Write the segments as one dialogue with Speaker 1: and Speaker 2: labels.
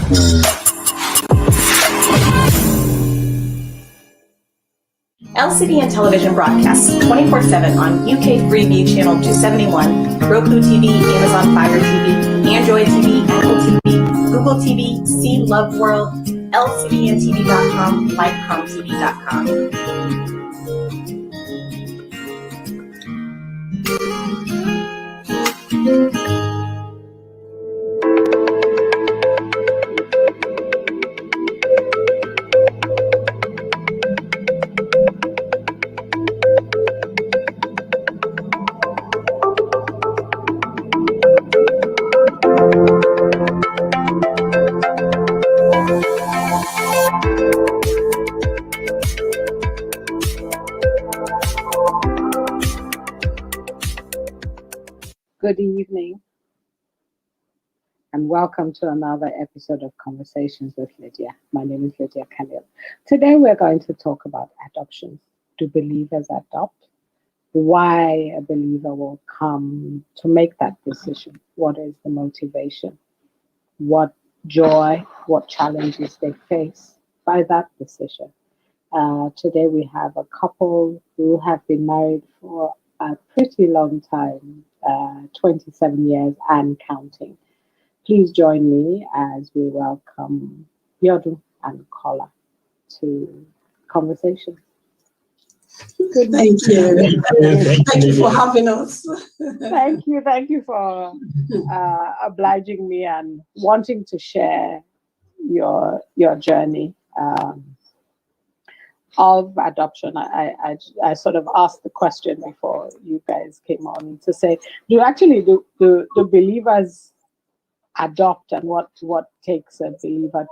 Speaker 1: LCBN television broadcasts 24/7 on UK Freeview Channel 271, Roku TV, Amazon Fire TV, Android TV, Apple TV, Google TV, See Love World, LCBNTV.com, LifeComTV.com.
Speaker 2: Good evening, and welcome to another episode of Conversations with Lydia. My name is Lydia Khalil. Today we're going to talk about adoption. Do believers adopt? Why a believer will come to make that decision? What is the motivation? What joy, what challenges they face by that decision? Today we have a couple who have been married for a pretty long time, 27 years and counting. Please join me as we welcome Abiodun and Kola to conversation.
Speaker 3: Thank you. Thank you for having us.
Speaker 2: Thank you for obliging me and wanting to share your journey of adoption. I sort of asked the question before you guys came on to say, do believers adopt, and what takes a believer,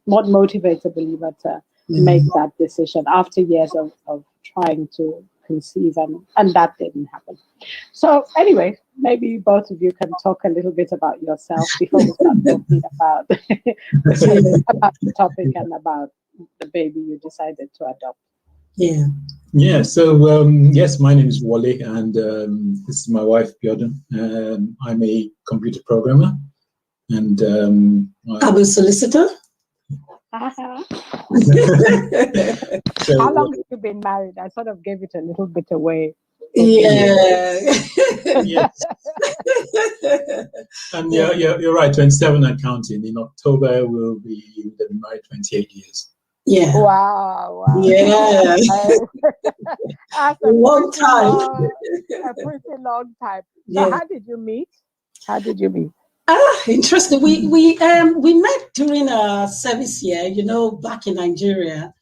Speaker 2: what motivates a believer to make that decision after years of trying to conceive, and that didn't happen. So anyway, maybe both of you can talk a little bit about yourself before we start talking about the topic and about the baby you decided to adopt.
Speaker 4: Yeah. So yes, my name is Wole, and this is my wife Abiodun. I'm a computer programmer, and
Speaker 3: I'm a solicitor.
Speaker 2: Uh-huh.
Speaker 4: So,
Speaker 2: How long have you been married? I sort of gave it a little bit away.
Speaker 3: Yeah.
Speaker 4: yes. And you're right, 27 and counting. In October we'll be married 28 years.
Speaker 3: Yeah.
Speaker 2: Wow.
Speaker 3: Yeah.
Speaker 2: That's
Speaker 3: a long time.
Speaker 2: A pretty long time. So
Speaker 3: Yeah.
Speaker 2: how did you meet?
Speaker 3: Interesting. We met during a service year. You know, back in Nigeria,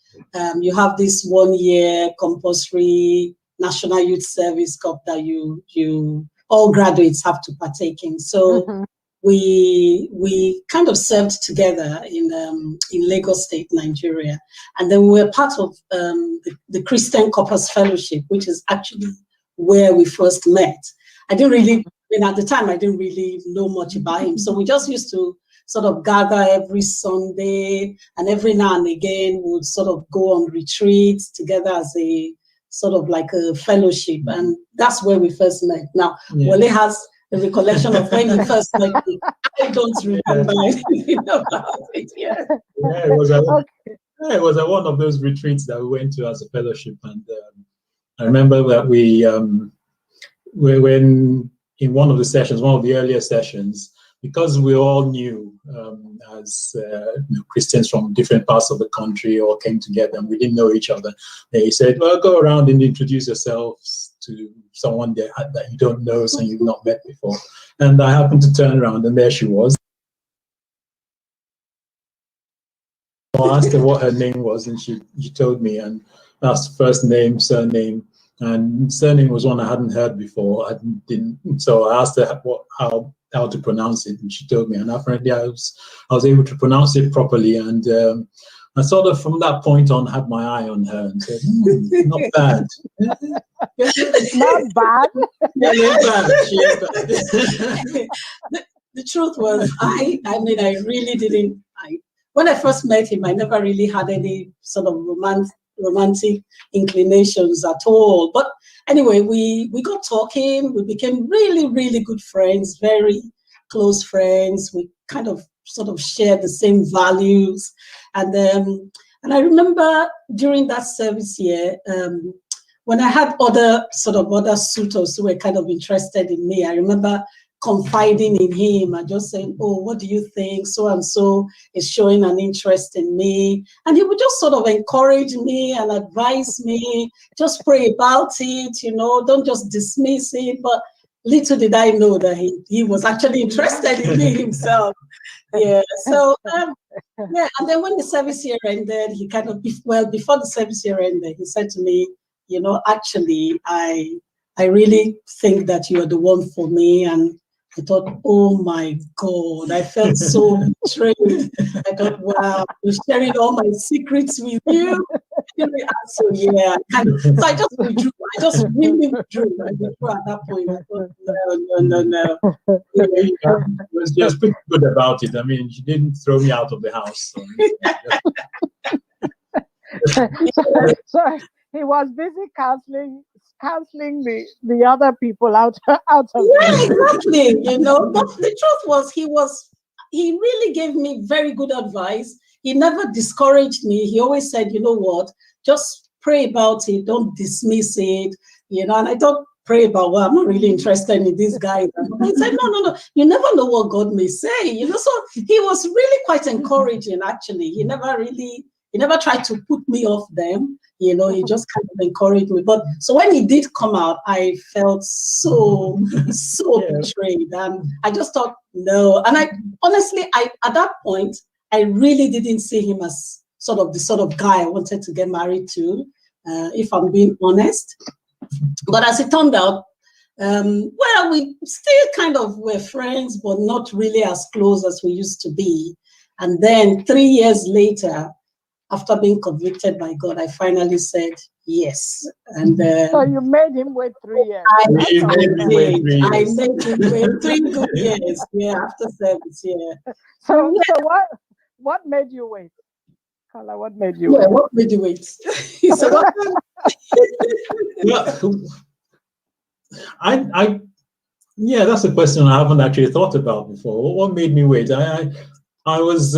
Speaker 3: you have this 1 year compulsory National Youth Service Cup that you all graduates have to partake in. So we kind of served together in Lagos State, Nigeria, and then we were part of the Christian Corpus Fellowship, which is actually where we first met. At the time, I didn't really know much about him. So we just used to sort of gather every Sunday, and every now and again we would sort of go on retreats together as a sort of like a fellowship. And that's where we first met. Now, Wole has a recollection of when he first met me. I don't remember anything about it. Yeah,
Speaker 4: it was at one of those retreats that we went to as a fellowship. And I remember that we when in one of the earlier sessions, because we all knew as Christians from different parts of the country all came together and we didn't know each other. They said, well, go around and introduce yourselves to someone that you don't know, so you've not met before. And I happened to turn around and there she was. I asked her what her name was, and she told me, and asked first name, surname, and surname was one I hadn't heard before. So I asked her how to pronounce it, and she told me, and apparently I was able to pronounce it properly. And I sort of from that point on had my eye on her and said, not bad.
Speaker 2: Not bad.
Speaker 4: Not bad. She is bad.
Speaker 3: The truth was, I really didn't. When I first met him, I never really had any sort of romantic inclinations at all. But anyway, we got talking. We became really, really good friends, very close friends. We kind of sort of shared the same values. And I remember during that service year, when I had other suitors who were kind of interested in me, I remember confiding in him and just saying, oh, what do you think? So-and-so is showing an interest in me. And he would just sort of encourage me and advise me, just pray about it, don't just dismiss it. But little did I know that he was actually interested in me himself. Yeah. So, yeah. And then when the service year ended, he kind of, before the service year ended, he said to me, actually, I really think that you are the one for me. And I thought, oh my God, I felt so betrayed. I thought, wow, I'm sharing all my secrets with you. So yeah, so I just withdrew. I just really withdrew. I withdrew at that point. I thought, no.
Speaker 4: It was just pretty good about it. I mean, she didn't throw me out of the house.
Speaker 2: So he was busy counseling the other people out of
Speaker 3: exactly. But the truth was he really gave me very good advice. He never discouraged me. He always said, you know what, just pray about it, don't dismiss it. And I thought, pray about what? I'm not really interested in this guy. I said, no, you never know what God may say. So he was really quite encouraging, actually. He never tried to put me off them. He just kind of encouraged me. But so when he did come out, I felt so betrayed. And I just thought, no. And I honestly, at that point, I really didn't see him as the sort of guy I wanted to get married to, if I'm being honest. But as it turned out, we still kind of were friends, but not really as close as we used to be. And then 3 years later, after being convicted by God, I finally said yes. And
Speaker 2: so you made him wait 3 years.
Speaker 3: I made him wait 3 good years. Yeah, after service. Yeah.
Speaker 2: So what made you wait? Carla, what made you wait?
Speaker 3: What made you wait?
Speaker 4: Yeah, that's a question I haven't actually thought about before. What made me wait? I was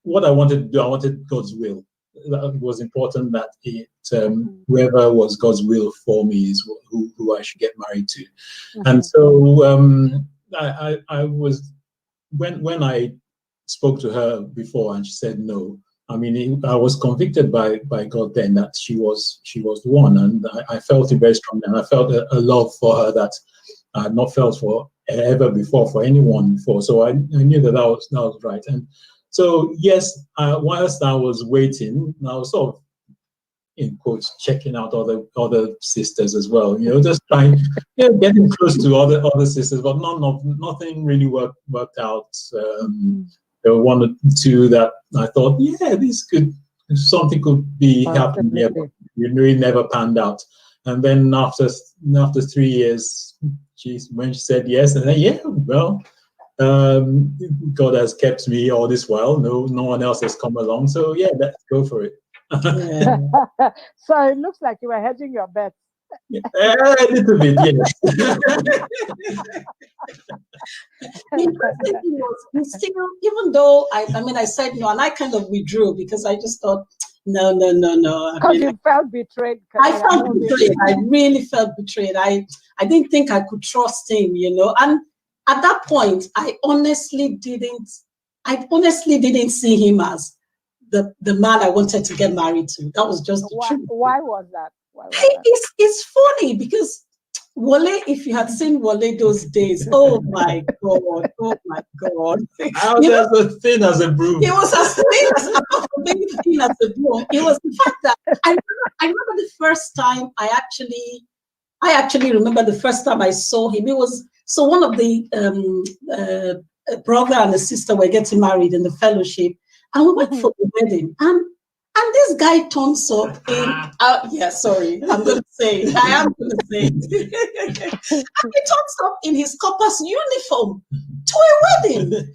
Speaker 4: what I wanted to do. I wanted God's will. It was important that whoever was God's will for me is who I should get married to. And so I was when I spoke to her before and she said no. I mean, I was convicted by God then that she was the one, and I felt it very strongly, and I felt a love for her that I had not felt for ever before for anyone before. So I knew that was right. And so yes, whilst I was waiting, I was sort of, in quotes, checking out other sisters as well. Just trying, getting close to other sisters, but nothing really worked out. There were one or two that I thought, something could be happening here, but it really never panned out. And then after 3 years, when she said yes, and then God has kept me all this while. No one else has come along, so let's go for it.
Speaker 2: So it looks like you were hedging your bets.
Speaker 4: A little bit, yes.
Speaker 3: The interesting thing was, still, even though I said no, and I kind of withdrew because I just thought, no.
Speaker 2: Because you felt betrayed.
Speaker 3: I felt betrayed. I really felt betrayed. I didn't think I could trust him, And at that point, I honestly didn't see him as the man I wanted to get married to. That was just the truth.
Speaker 2: Why was that?
Speaker 3: It's funny because Wole, if you had seen Wole those days, oh my God.
Speaker 4: I was as thin as a broom.
Speaker 3: He was as thin as a broom. It was the fact that I remember the first time I actually remember the first time I saw him. It was one of the brother and a sister were getting married in the fellowship, and we went for the wedding. And this guy turns up in, sorry, I'm going to say it. I am going to say it. And he turns up in his corpus uniform to a wedding. And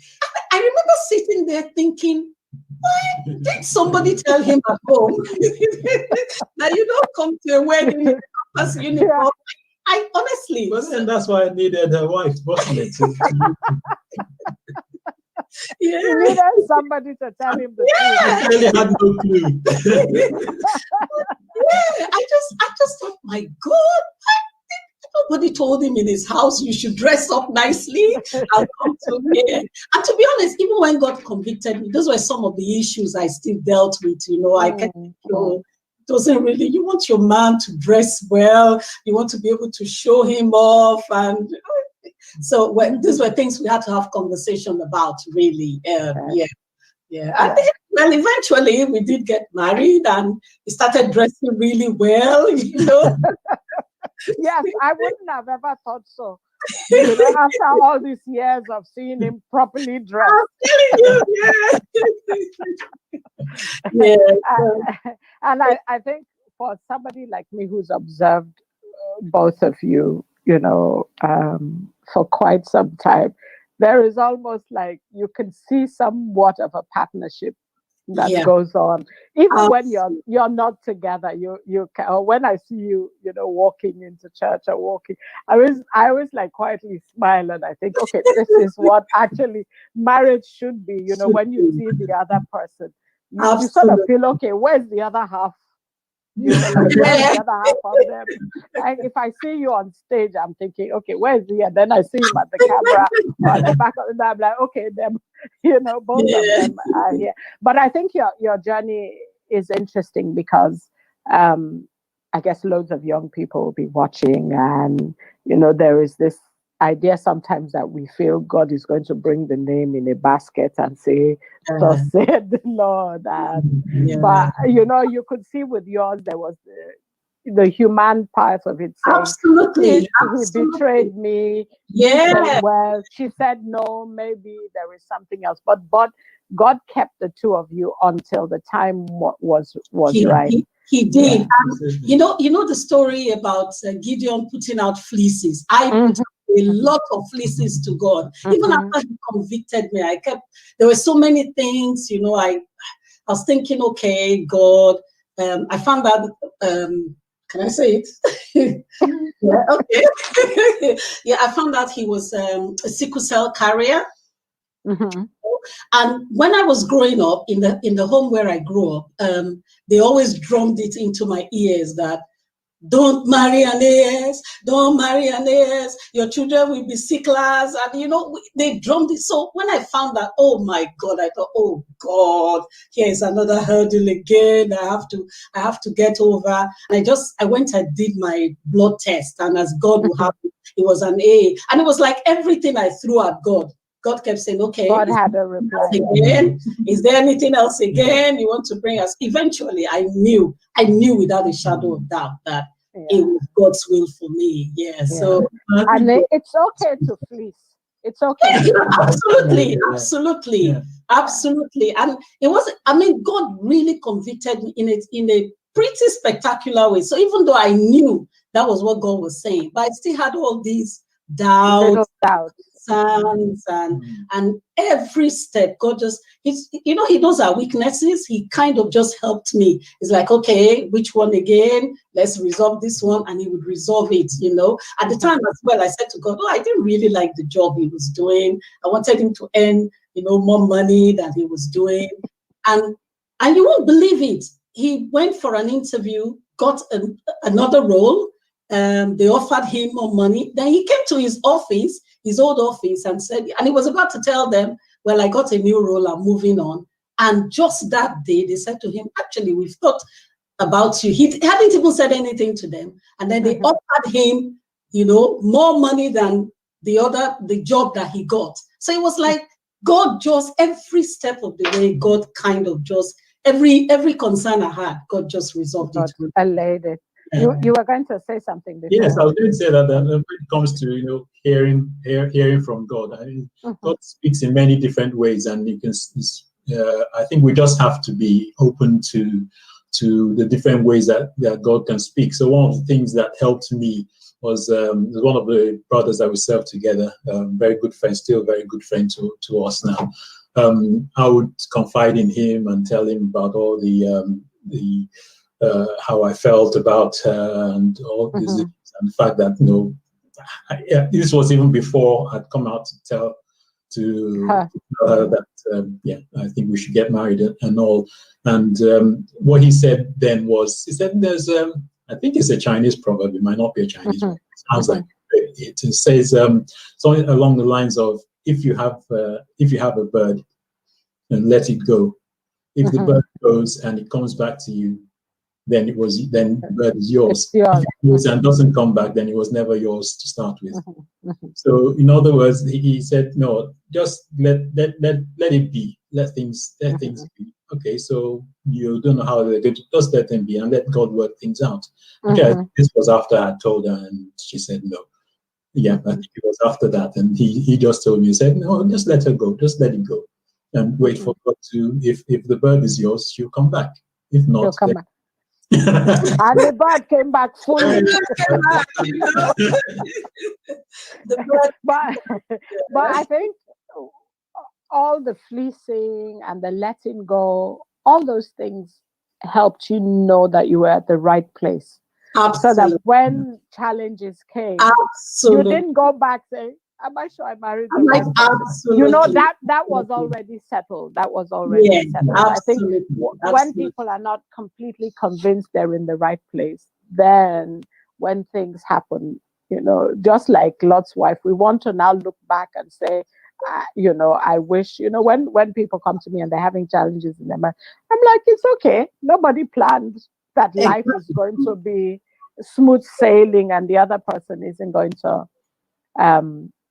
Speaker 3: I remember sitting there thinking, why did somebody tell him at home that you don't come to a wedding in a corpus uniform? I honestly...
Speaker 4: Well, and that's why I needed a wife, wasn't it?
Speaker 3: Yeah.
Speaker 2: He needed somebody to tell him the truth.
Speaker 4: I really had no clue.
Speaker 3: Yeah, I just thought, my God, nobody told him in his house you should dress up nicely and come to here. And to be honest, even when God convicted me, those were some of the issues I still dealt with. I kept doesn't really, you want your man to dress well, you want to be able to show him off, and so these were things we had to have conversation about, really. And well, eventually we did get married, and he started dressing really well.
Speaker 2: Yes, I wouldn't have ever thought so. After all these years of seeing him properly dressed.
Speaker 3: I'm telling you,
Speaker 2: And I think for somebody like me who's observed both of you, for quite some time, there is almost like you can see somewhat of a partnership that goes on, even when you're not together. You can, or when I see you, walking into church or walking, I always like quietly smile, and I think, okay, this is what actually marriage should be. When you see the other person, you sort of feel, okay, where's the other half? Where's the other half of them? And if I see you on stage, I'm thinking, okay, where's he? And then I see him at the camera or the back of the, I'm like, okay, them, both of them are here. But I think your journey is interesting because I guess loads of young people will be watching, and there is this idea sometimes that we feel God is going to bring the name in a basket and say, "Thus said the Lord." But you could see with yours there was the human part of it. Saying,
Speaker 3: absolutely.
Speaker 2: He betrayed me.
Speaker 3: Yeah.
Speaker 2: Well, she said no. Maybe there is something else, but God kept the two of you until the time was right.
Speaker 3: He did. And, you know the story about Gideon putting out fleeces. I put a lot of fleeces to God. Even after he convicted me, there were so many things, I was thinking, okay, God, I found out, can I say it? Yeah, okay. Yeah, I found out he was a sickle cell carrier. And when I was growing up in the home where I grew up, they always drummed it into my ears that don't marry an AS, don't marry an AS, your children will be sicklers. And they drummed it. So when I found that, oh my God, I thought, oh God, here's another hurdle again. I have to get over. And I went and did my blood test, and as God will have it, it was an A. And it was like everything I threw at God. God kept saying, okay,
Speaker 2: God had a reply.
Speaker 3: Again? Is there anything else again you want to bring us? Eventually, I knew without a shadow of doubt that it was God's will for me. Yeah. So,
Speaker 2: and it's okay to fleece. It's okay.
Speaker 3: Absolutely. And it was, God really convicted me in a pretty spectacular way. So even though I knew that was what God was saying, but I still had all these doubts. And every step, God just, he knows our weaknesses. He kind of just helped me. It's like, okay, which one again? Let's resolve this one. And he would resolve it, At the time as well, I said to God, I didn't really like the job he was doing. I wanted him to earn, more money than he was doing. And you won't believe it. He went for an interview, got another role. They offered him more money. Then he came to his office, his old office, and said, and he was about to tell them, well, I got a new role, I'm moving on. And just that day, they said to him, actually, we've thought about you. He hadn't even said anything to them. And then they offered him, more money than the job that he got. So it was like, God just, every step of the way, God kind of just, every concern I had, God just resolved it.
Speaker 2: Allayed it. You were going to say something before.
Speaker 4: Yes, I was going to say that when it comes to hearing from God, God speaks in many different ways, and you can. I think we just have to be open to the different ways that God can speak. So one of the things that helped me was one of the brothers that we served together, very good friend, still very good friend to us now. I would confide in him and tell him about all the how I felt about her and all this, and the fact that this was even before I'd come out to to
Speaker 2: Huh.
Speaker 4: tell her that, yeah, I think we should get married and all. And what he said then was, he said there's, I think it's a Chinese proverb, it might not be a Chinese proverb, it sounds like it says something along the lines of, if you have a bird, and let it go. If the bird goes and it comes back to you, then the bird is yours.
Speaker 2: It's yours.
Speaker 4: If it goes and doesn't come back, then it was never yours to start with. So in other words, he said, no, just let it be. Let things be. Okay, so you don't know how they're going to, just let them be and let God work things out. Okay, this was after I told her and she said no. Yeah, I think it was after that, and he just told me, he said, no, just let her go, just let it go. And wait for God to, if the bird is yours, she'll come back. If not,
Speaker 2: She'll come back. And the bird came back fully. But I think all the fleecing and the letting go, all those things helped you know that you were at the right place.
Speaker 3: Absolutely.
Speaker 2: So that when challenges came,
Speaker 3: Absolutely.
Speaker 2: you didn't go back saying, am I sure I married the
Speaker 3: I'm like,
Speaker 2: right person?
Speaker 3: absolutely.
Speaker 2: You know, that was already settled. That was already settled. I think when people are not completely convinced they're in the right place, then when things happen, you know, just like Lot's wife, we want to now look back and say, you know, I wish, you know, when people come to me and they're having challenges in their mind, I'm like, it's okay. Nobody planned that life is going to be smooth sailing and the other person isn't going to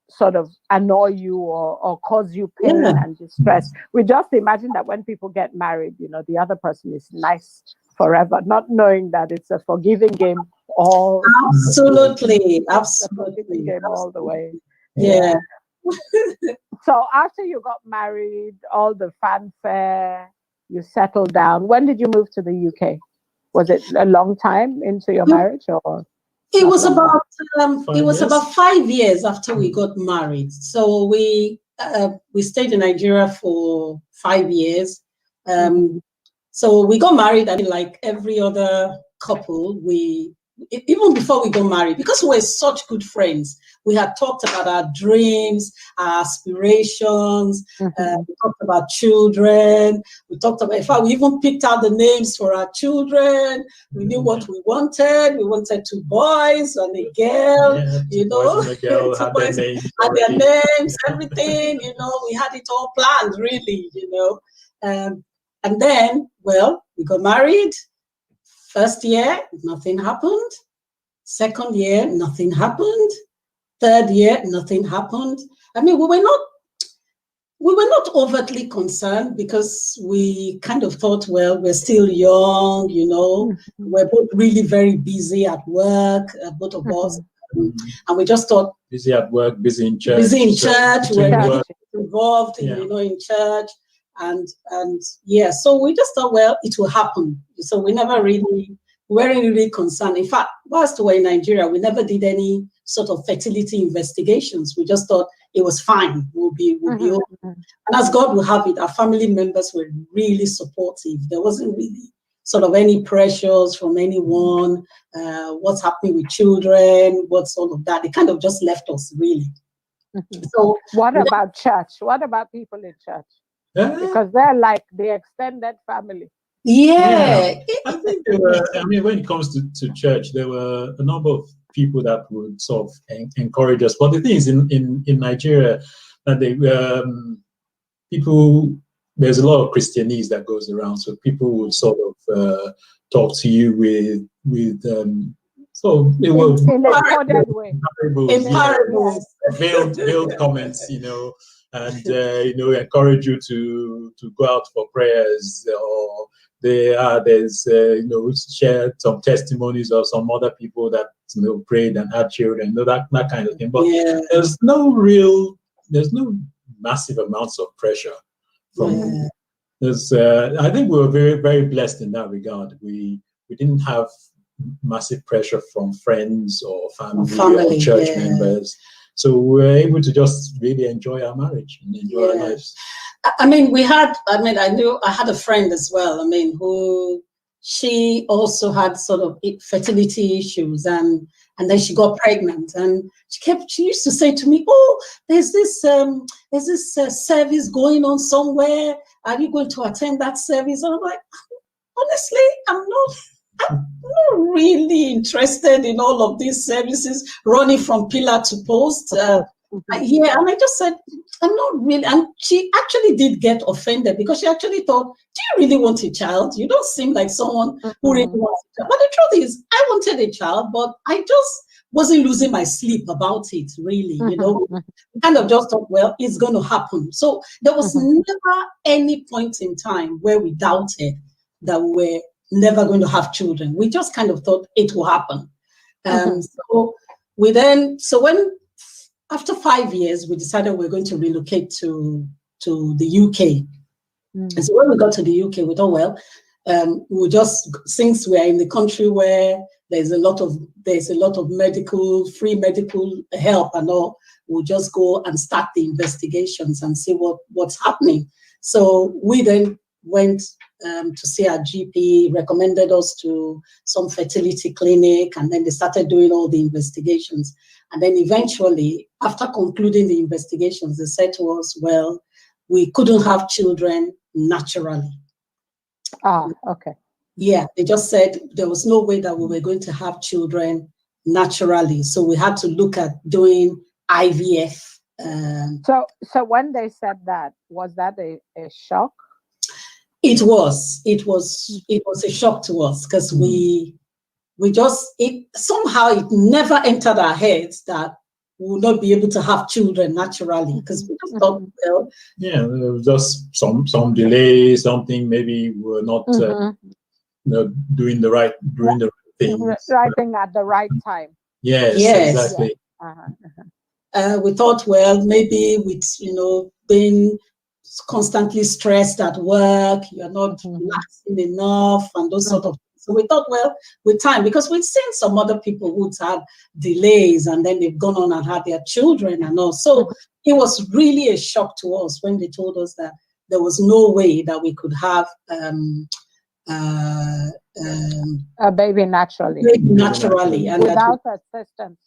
Speaker 2: sort of annoy you or cause you pain and distress. We just imagine that when people get married, you know, the other person is nice forever, not knowing that it's a forgiving game all
Speaker 3: absolutely
Speaker 2: game all the way.
Speaker 3: Yeah.
Speaker 2: So after you got married, all the fanfare, you settled down. When did you move to the UK? Was it a long time into your marriage, or
Speaker 3: it was about 5 years after we got married? So we stayed in Nigeria for 5 years. So we got married, and like every other couple, even before we got married, because we were such good friends, we had talked about our dreams, our aspirations, we talked about children, we talked about, in fact, we even picked out the names for our children. We knew what we wanted. We wanted 2 boys and a girl, you know.
Speaker 4: Boys and a girl
Speaker 3: had their names, everything, you know, we had it all planned, really, you know. And then, well, we got married. First year, nothing happened. Second year, nothing happened. Third year, nothing happened. I mean, we were not overtly concerned because we kind of thought, well, we're still young, you know, we're both really very busy at work, both of us. And we just thought,
Speaker 4: busy at work, busy in church.
Speaker 3: We're really involved, you know, in church. And so we just thought, well, it will happen. So we weren't really concerned. In fact, whilst we were in Nigeria, we never did any sort of fertility investigations. We just thought it was fine. We'll be okay. And as God will have it, our family members were really supportive. There wasn't really sort of any pressures from anyone, what's happening with children, what's all of that. They kind of just left us, really.
Speaker 2: So what about church? What about people in church? Because they're like the extended family.
Speaker 3: Yeah.
Speaker 4: I think there were, I mean, when it comes to church, there were a number of people that would sort of encourage us. But the thing is, in Nigeria, that there's a lot of Christianese that goes around. So people would sort of talk to you with so it was
Speaker 2: in a coded way.
Speaker 3: Parables.
Speaker 4: Veiled comments, you know, and you know, encourage you to go out for prayers, or there's you know, share some testimonies of some other people that, you know, prayed and had children, you know, that kind of thing. But there's no massive amounts of pressure from. I think we were very, very blessed in that regard. We didn't have massive pressure from friends or family or church members. So we were able to just really enjoy our marriage and enjoy our lives.
Speaker 3: I mean, I had a friend as well, I mean, who she also had sort of fertility issues, and then she got pregnant, and she used to say to me, "Oh, there's this service going on somewhere. Are you going to attend that service?" And I'm like, honestly, I'm not really interested in all of these services running from pillar to post. Yeah, and I just said, I'm not really. And she actually did get offended because she actually thought, do you really want a child? You don't seem like someone who really wants a child. But the truth is, I wanted a child, but I just wasn't losing my sleep about it, really. You know, kind of just thought, well, it's going to happen. So there was never any point in time where we doubted that we were never going to have children. We just kind of thought it will happen. So when after 5 years, we decided we were going to relocate to the UK. And so when we got to the UK, we thought, well, we'll just, since we're in the country where there's a lot of free medical help and all, we'll just go and start the investigations and see what's happening. So we then went to see our GP, recommended us to some fertility clinic, and then they started doing all the investigations. And then eventually, after concluding the investigations, they said to us, well, we couldn't have children naturally.
Speaker 2: Ah, okay.
Speaker 3: Yeah, they just said there was no way that we were going to have children naturally. So we had to look at doing IVF.
Speaker 2: So when they said that, was that a shock?
Speaker 3: It was a shock to us because somehow it never entered our heads that we will not be able to have children naturally, because we just thought, well,
Speaker 4: yeah, there was just some delay, something, maybe we're not doing the right thing.
Speaker 2: Right thing at the right time.
Speaker 4: Yes, exactly.
Speaker 3: We thought, well, maybe with being constantly stressed at work, you're not relaxing enough, and those sort of things. So we thought, well, with time, because we'd seen some other people who'd had delays and then they've gone on and had their children and all. So it was really a shock to us when they told us that there was no way that we could have
Speaker 2: a baby naturally.
Speaker 3: And
Speaker 2: without assistance.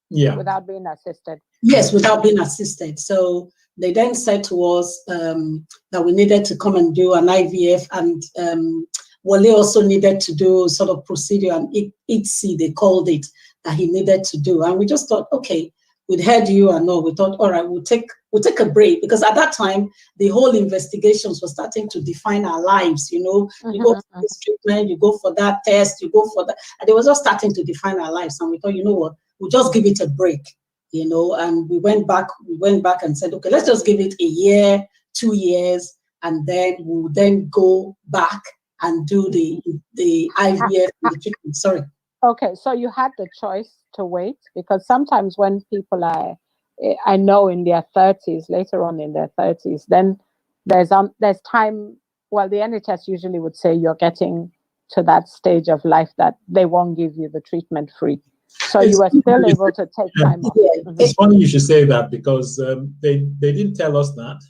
Speaker 4: Yeah.
Speaker 2: Without being assisted.
Speaker 3: Yes, without being assisted. So they then said to us that we needed to come and do an IVF, and Wole also needed to do sort of procedure, and ITC, they called it, that he needed to do. And we just thought, okay, we'd heard you and all. We thought, all right, we'll take a break, because at that time, the whole investigations were starting to define our lives. You go for this treatment, you go for that test, you go for that. And they were just starting to define our lives. And we thought, you know what, we'll just give it a break, and we went back and said, okay, let's just give it a year, 2 years, and then we'll then go back and do the IVF and the treatment. Sorry.
Speaker 2: Okay, so you had the choice to wait, because sometimes when people are, I know, in their 30s, later on in their 30s, then there's time. Well, the NHS usually would say you're getting to that stage of life that they won't give you the treatment free. So you were still able to take time off.
Speaker 4: It's funny you should say that, because they didn't tell us that.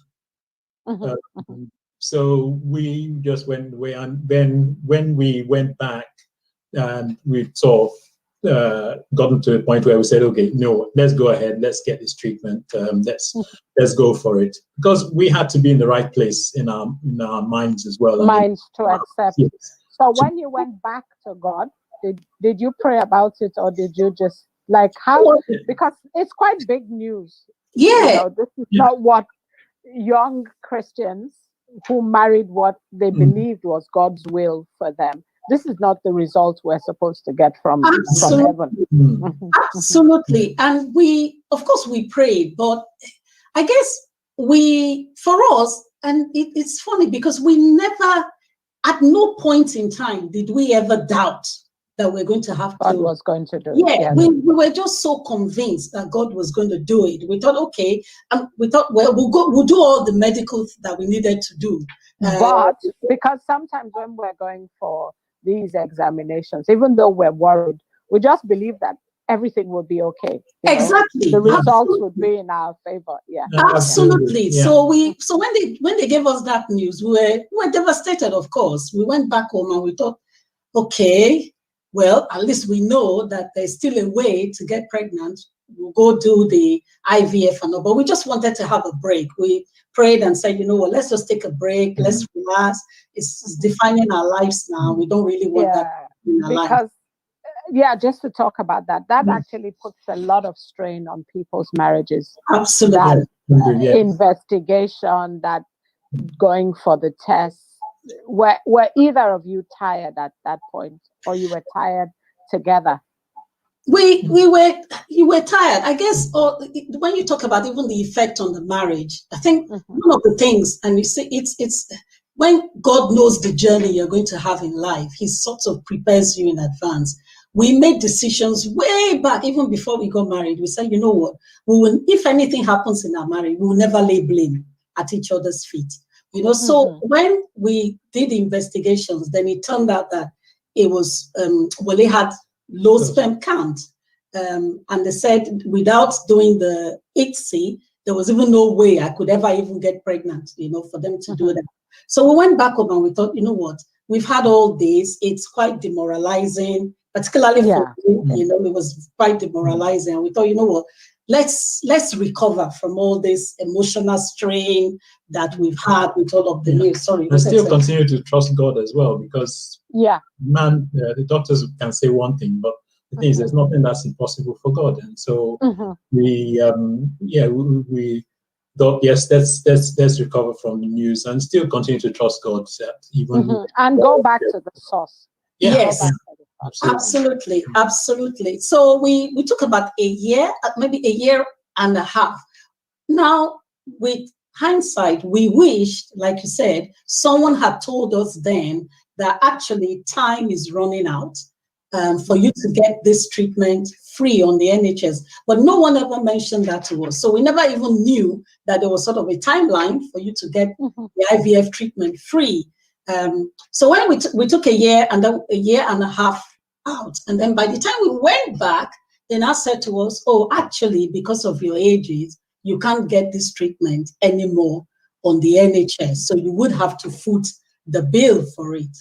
Speaker 4: So we just went away, and then when we went back, and we sort of gotten to a point where we said, okay, no, let's go ahead, let's get this treatment, let's go for it, because we had to be in the right place in our minds as well.
Speaker 2: Minds to accept. Yes. So when you went back to God, did you pray about it, or did you just how? Because it's quite big news.
Speaker 3: Yeah,
Speaker 2: this is not what young Christians who married what they believed was God's will for them. This is not the result we're supposed to get from heaven.
Speaker 3: Absolutely. And of course we prayed, but I guess for us, and it's funny, because we never, at no point in time did we ever doubt that we're going to have
Speaker 2: God was going to do it.
Speaker 3: Yeah, we were just so convinced that God was going to do it. We thought, okay, and we thought, well, we'll do all the medical that we needed to do.
Speaker 2: But because sometimes when we're going for these examinations, even though we're worried, we just believe that everything will be okay.
Speaker 3: Exactly.
Speaker 2: The results would be in our favor. Yeah.
Speaker 3: Absolutely.
Speaker 4: Yeah.
Speaker 3: So when they gave us that news, we were devastated, of course. We went back home and we thought, okay, well, at least we know that there's still a way to get pregnant. We'll go do the IVF and all, but we just wanted to have a break. We prayed and said, you know what, let's just take a break, let's relax. It's defining our lives now. We don't really want that in our life.
Speaker 2: Because just to talk about that, actually puts a lot of strain on people's marriages.
Speaker 3: Absolutely.
Speaker 2: That investigation, that going for the tests. Were either of you tired at that point, or you were tired together?
Speaker 3: You were tired, I guess. Or when you talk about even the effect on the marriage, I think one of the things, and you see, it's when God knows the journey you're going to have in life, He sort of prepares you in advance. We made decisions way back, even before we got married. We said, you know what, if anything happens in our marriage, we will never lay blame at each other's feet. You know, so when we did investigations, then it turned out that it was, Wole had low sperm count. And they said without doing the ICSI, there was even no way I could ever even get pregnant, you know, for them to do that. So we went back home and we thought, you know what, we've had all this. It's quite demoralizing, particularly for me, you know, it was quite demoralizing. And we thought, you know what, let's recover from all this emotional strain that we've had with all of the news. Sorry.
Speaker 4: And still continue to trust God as well, because the doctors can say one thing, but the thing is, there's nothing that's impossible for God. And so we thought, yes, let's recover from the news and still continue to trust God. Even
Speaker 2: and go back to the source.
Speaker 3: Yes. Absolutely. So we took about a year, maybe a year and a half. Now, with hindsight, we wished, like you said, someone had told us then that actually time is running out for you to get this treatment free on the NHS. But no one ever mentioned that to us. So we never even knew that there was sort of a timeline for you to get the IVF treatment free. So when we took a year and a half out, and then by the time we went back, they now said to us, oh, actually, because of your ages, you can't get this treatment anymore on the NHS. So you would have to foot the bill for it.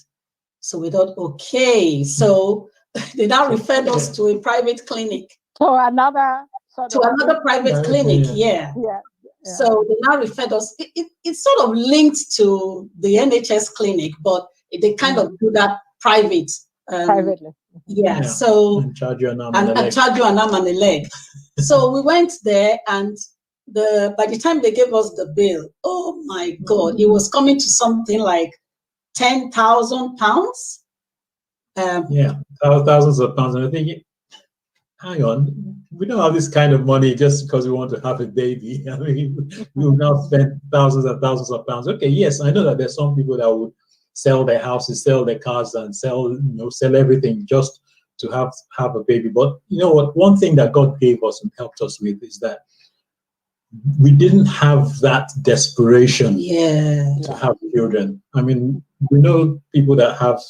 Speaker 3: So we thought, okay. So they now referred us to a private clinic.
Speaker 2: So another
Speaker 3: private clinic, So they now referred us. It's sort of linked to the NHS clinic, but they kind of do that privately. So
Speaker 4: and charge you an arm
Speaker 3: and a leg. So we went there, and by the time they gave us the bill, oh my God, it was coming to something like £10,000.
Speaker 4: Thousands of pounds. And I think, hang on, we don't have this kind of money just because we want to have a baby. I mean, we'll now spend thousands and thousands of pounds. Okay, yes, I know that there's some people that would sell their houses, sell their cars, and sell everything just to have a baby. But you know what? One thing that God gave us and helped us with is that we didn't have that desperation to have children. I mean, we know people that have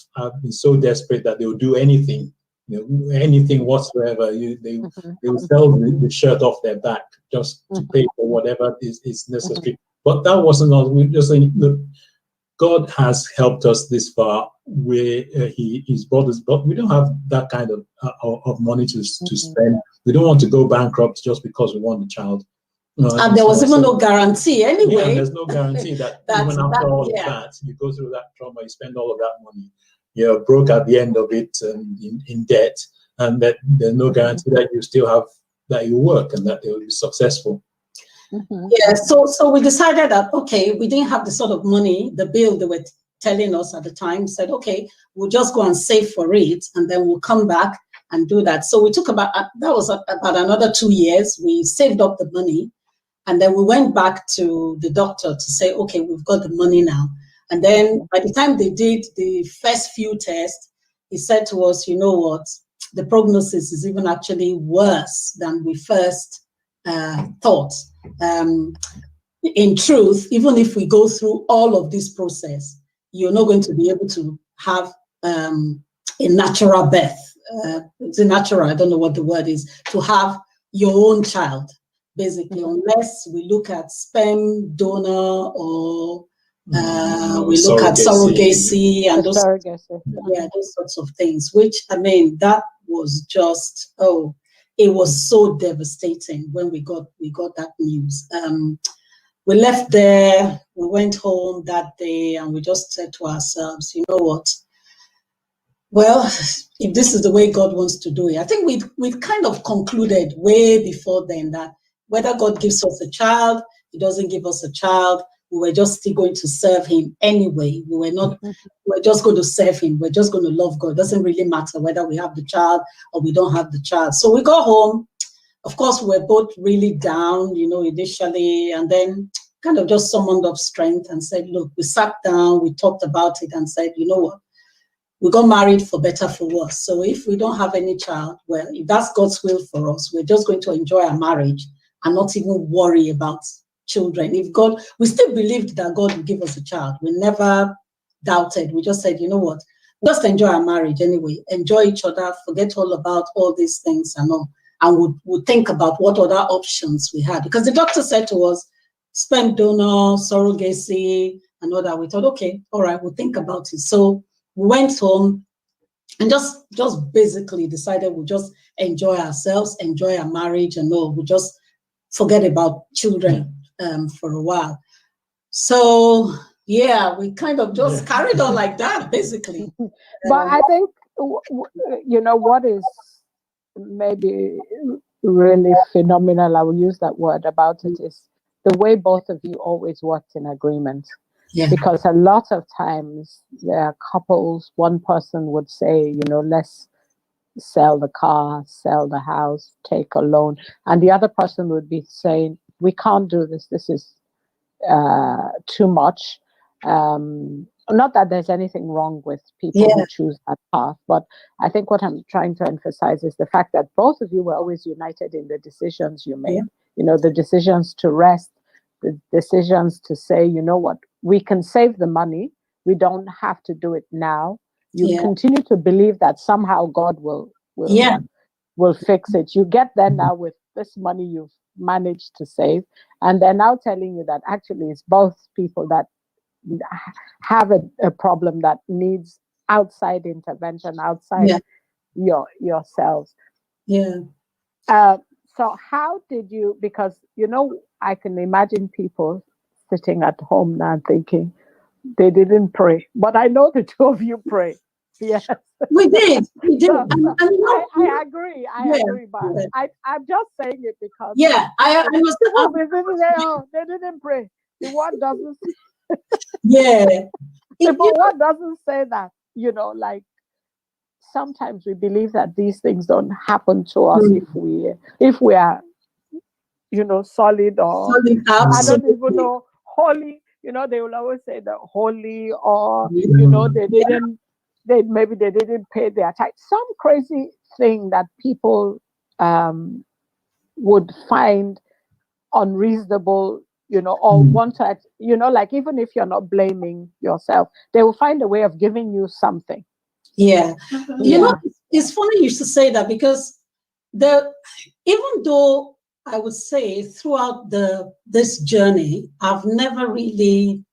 Speaker 4: been so desperate that they'll do anything, anything whatsoever. They will sell the shirt off their back just to pay for whatever is necessary. But that wasn't us. We just saying, look, God has helped us this far, where He's brought us, but we don't have that kind of money to spend. We don't want to go bankrupt just because we want a child.
Speaker 3: And there was even no guarantee anyway.
Speaker 4: Yeah, there's no guarantee that even after all of that, you go through that trauma, you spend all of that money, you're broke at the end of it and in debt, and that there's no guarantee that you still have, that you work and that they will be successful.
Speaker 3: So we decided that, okay, we didn't have the sort of money, the bill they were telling us at the time, said, okay, we'll just go and save for it, and then we'll come back and do that. So we took about another 2 years. We saved up the money. And then we went back to the doctor to say, okay, we've got the money now. And then by the time they did the first few tests, he said to us, you know what, the prognosis is even actually worse than we first thought. In truth, even if we go through all of this process, you're not going to be able to have a natural birth. It's a natural, I don't know what the word is, to have your own child. Basically, unless we look at sperm donor or We look at surrogacy and those,
Speaker 2: surrogacy.
Speaker 3: those sorts of things, which, I mean, that was just, it was so devastating when we got that news. We left there, we went home that day, and we just said to ourselves, you know what? Well, if this is the way God wants to do it, I think we'd kind of concluded way before then that whether God gives us a child, He doesn't give us a child, we were just still going to serve Him anyway. We were just going to serve Him. We're just going to love God. It doesn't really matter whether we have the child or we don't have the child. So we got home. Of course, we were both really down, initially, and then kind of just summoned up strength and said, look, we sat down, we talked about it and said, you know what? We got married for better, for worse. So if we don't have any child, well, if that's God's will for us, we're just going to enjoy our marriage and not even worry about children. We still believed that God would give us a child. We never doubted. We just said, you know what, just enjoy our marriage anyway. Enjoy each other, forget all about all these things and all. And we'll think about what other options we had. Because the doctor said to us, sperm donor, surrogacy, and all that. We thought, okay, all right, we'll think about it. So we went home and just basically decided we'll just enjoy ourselves, enjoy our marriage, and all. We'll just forget about children for a while. So, yeah, we kind of just carried on like that, basically.
Speaker 2: But I think, what is maybe really phenomenal, I will use that word about it, is the way both of you always worked in agreement.
Speaker 3: Yeah.
Speaker 2: Because a lot of times there are couples, one person would say, let's sell the car, sell the house, take a loan. And the other person would be saying, we can't do this. This is too much. Not that there's anything wrong with people who choose that path, but I think what I'm trying to emphasize is the fact that both of you were always united in the decisions you made. The decisions to rest, the decisions to say, you know what, we can save the money. We don't have to do it now. You continue to believe that somehow God will fix it. You get there now with this money you've managed to save, and they're now telling you that actually it's both people that have a problem that needs outside intervention, outside yourselves. So how did you, because I can imagine people sitting at home now thinking they didn't pray, but I know the two of you pray. Yes,
Speaker 3: we did.
Speaker 2: So, I agree, but I'm just saying it because
Speaker 3: I was
Speaker 2: they didn't pray. The word doesn't
Speaker 3: the
Speaker 2: word doesn't say that, like sometimes we believe that these things don't happen to us if we are solid, or I don't even know, holy. They will always say that holy, or maybe they didn't pay their tithe. Some crazy thing that people would find unreasonable, or want to, like even if you're not blaming yourself, they will find a way of giving you something.
Speaker 3: It's funny you should say that, because even though I would say throughout this journey, I've never really,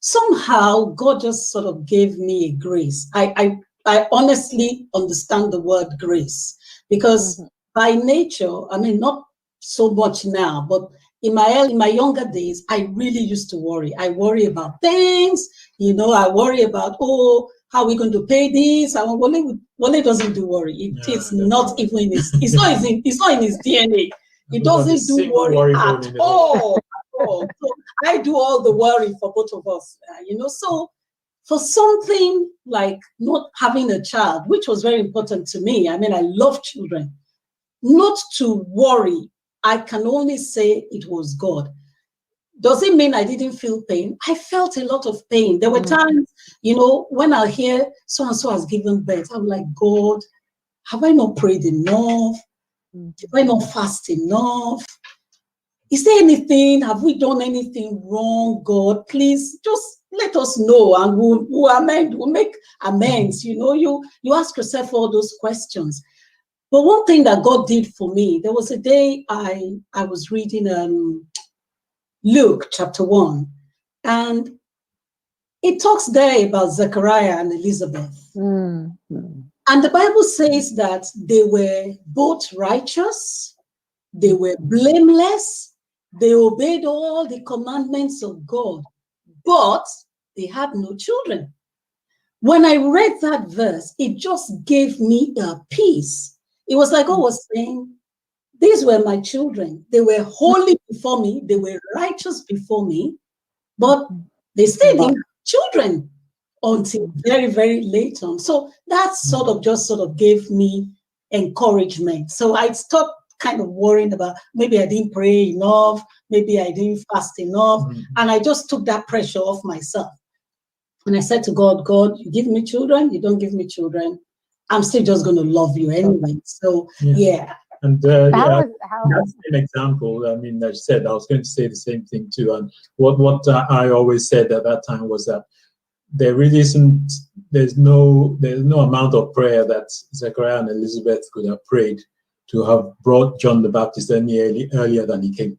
Speaker 3: somehow God just sort of gave me a grace. I honestly understand the word grace, because by nature, I mean, not so much now, but in my younger days, I really used to worry. I worry about things, I worry about, how are we going to pay this? Wole doesn't do worry. It's not even in his, it's not in his DNA. He doesn't do worry at all. So I do all the worry for both of us, So for something like not having a child, which was very important to me, I mean, I love children, not to worry, I can only say it was God. Does it mean I didn't feel pain? I felt a lot of pain. There were times, when I hear so-and-so has given birth, I'm like, God, have I not prayed enough? Have I not fasted enough? Is there anything? Have we done anything wrong, God? Please just let us know, and we'll amend. We'll make amends. You ask yourself all those questions. But one thing that God did for me, there was a day I was reading Luke chapter 1, and it talks there about Zechariah and Elizabeth.
Speaker 2: Mm-hmm.
Speaker 3: And the Bible says that they were both righteous, they were blameless, they obeyed all the commandments of God, but they had no children. When I read that verse, it just gave me a peace. It was like God was saying, these were my children. They were holy before me, they were righteous before me, but they still didn't have children until very, very late on. So that sort of gave me encouragement. So I stopped kind of worrying about maybe I didn't pray enough, maybe I didn't fast enough. And I just took that pressure off myself. And I said to God, God, you give me children, you don't give me children, I'm still just going to love you anyway. So, yeah.
Speaker 4: And
Speaker 2: How-
Speaker 4: that's an example. I mean, I said I was going to say the same thing too. And what I always said at that time was that there really isn't. There's no amount of prayer that Zechariah and Elizabeth could have prayed to have brought John the Baptist any earlier than he came.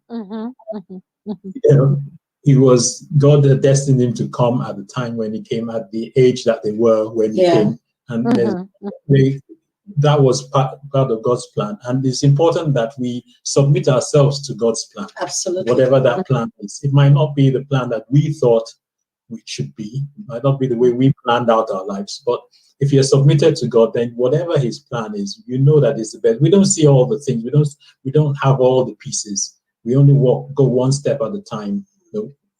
Speaker 4: He was, God had destined him to come at the time when he came, at the age that they were when he came, and that was part of God's plan. And it's important that we submit ourselves to God's plan.
Speaker 3: Absolutely.
Speaker 4: Whatever that plan is. It might not be the plan that we thought we should be. It might not be the way we planned out our lives. But if you're submitted to God, then whatever his plan is, you know that it's the best. We don't see all the things. We don't have all the pieces. We only go one step at a time.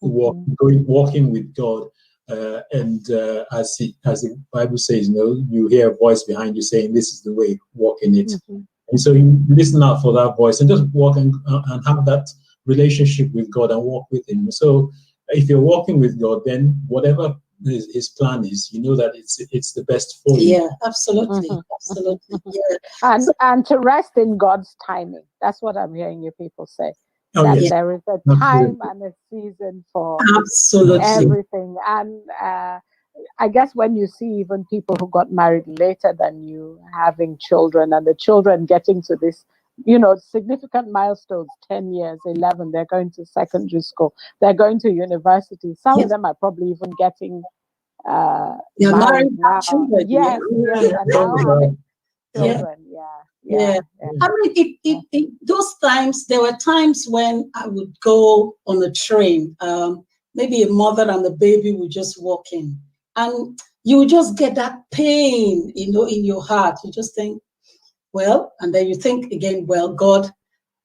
Speaker 4: Walking with God. And as the Bible says, you hear a voice behind you saying, "This is the way, walk in it." And so you listen out for that voice and just walk and have that relationship with God and walk with him. So if you're walking with God, then whatever his plan is, you know that it's the best for you.
Speaker 3: Yeah, absolutely. Absolutely. Yeah.
Speaker 2: And to rest in God's timing. That's what I'm hearing you people say.
Speaker 4: Oh,
Speaker 2: that
Speaker 4: yes.
Speaker 2: there is a time and a season for everything. And I guess when you see even people who got married later than you having children, and the children getting to this, significant milestones, 10 years, 11, they're going to secondary school, they're going to university. Some of them are probably even getting married now.
Speaker 3: Children.
Speaker 2: Yes, and now having children. Yeah.
Speaker 3: I mean, those times, there were times when I would go on a train, maybe a mother and the baby would just walk in, and you would just get that pain, in your heart. You just think, well, and then you think again, well, God,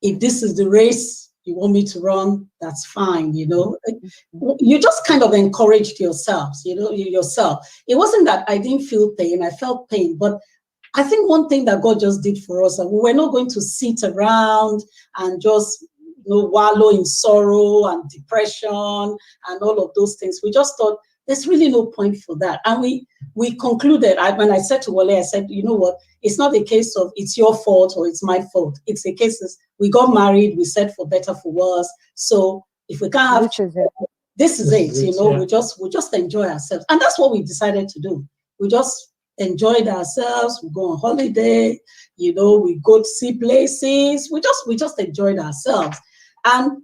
Speaker 3: if this is the race you want me to run, that's fine, You just kind of encouraged yourselves, yourself. It wasn't that I didn't feel pain, I felt pain, but I think one thing that God just did for us, and we were not going to sit around and just wallow in sorrow and depression and all of those things. We just thought there's really no point for that. And we concluded, when I said to Wole, I said, you know what, it's not a case of it's your fault or it's my fault. It's a case of we got married, we said for better, for worse. So if we can't have this is it, we just enjoy ourselves. And that's what we decided to do. We just enjoyed ourselves. We go on holiday, we go to see places. We just enjoyed ourselves. And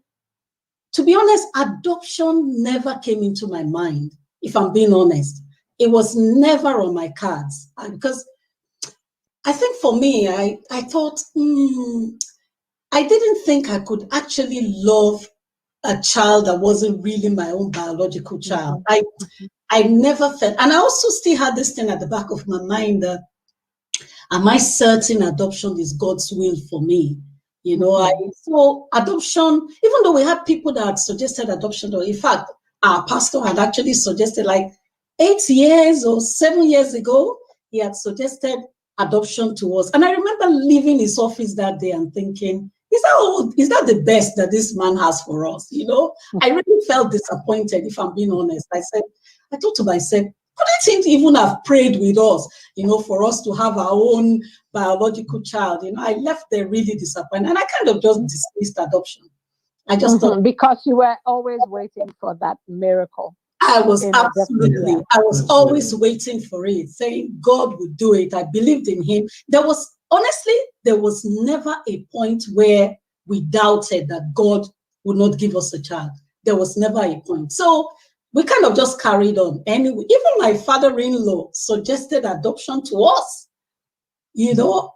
Speaker 3: to be honest, adoption never came into my mind, if I'm being honest. It was never on my cards. Because I think for me, I thought, I didn't think I could actually love a child that wasn't really my own biological child. I never felt, and I also still had this thing at the back of my mind that, am I certain adoption is God's will for me? So adoption, even though we had people that had suggested adoption, or in fact, our pastor had actually suggested, like 8 years or 7 years ago, he had suggested adoption to us. And I remember leaving his office that day and thinking, is that the best that this man has for us? I really felt disappointed, if I'm being honest. I thought to myself, couldn't he even have prayed with us, for us to have our own biological child? I left there really disappointed, and I kind of just dismissed adoption. I just thought,
Speaker 2: because you were always waiting for that miracle.
Speaker 3: I was always waiting for it, saying God would do it. I believed in him. There was never a point where we doubted that God would not give us a child. There was never a point. So we kind of just carried on. Anyway, even my father-in-law suggested adoption to us. You know,